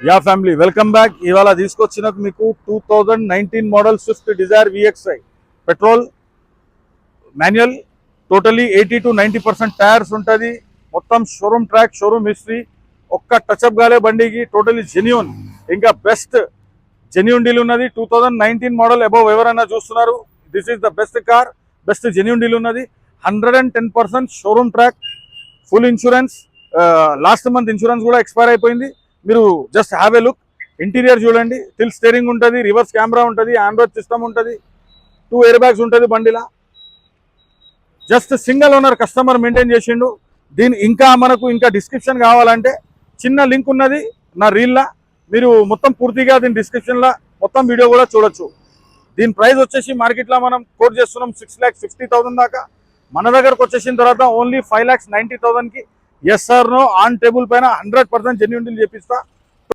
Yeah family welcome back. ఇవాళ తీసుకొచ్చినకు మీకు 2019 model Swift Dzire VXI petrol manual. Totally 80 to 90% tyres ఉంటుంది. మొత్తం షోరూమ్ ట్రాక్, షోరూమ్ హిస్టరీ, ఒక్క టచ్అప్ గాలే బండికి. టోటలీ జెన్యూన్, ఇంకా బెస్ట్ జెన్యూన్ డీల్ ఉన్నది. 2019 మోడల్ అబౌవ్ ఎవరైనా చూస్తున్నారు, this is the best car, best genuine deal ఉన్నది. 110% showroom track, full insurance. Last month insurance కూడా ఎక్స్పైర్ అయిపోయింది. మీరు just have a look. Interior చూడండి, టిల్ స్టీరింగ్ ఉంటుంది, రివర్స్ కెమెరా ఉంటుంది, ఆండ్రాయిడ్ సిస్టమ్ ఉంటుంది, 2 ఎయిర్ బ్యాగ్స్ ఉంటుంది బండిలా. Just single owner customer maintain చేసిండు. దీని ఇంకా డిస్క్రిప్షన్ కావాలంటే చిన్న లింక్ ఉన్నది నా రీల్లా, మీరు మొత్తం పూర్తిగా దీని డిస్క్రిప్షన్లో మొత్తం వీడియో కూడా చూడొచ్చు. దీని ప్రైస్ వచ్చేసి మార్కెట్లో మనం కోట్ చేస్తున్నాం 6,60,000 దాకా. మన దగ్గరకు వచ్చేసిన తర్వాత ఓన్లీ 5,90,000కి yes sir no on table పైన 100% జెన్యూన్ డీల్ చేపిస్తా.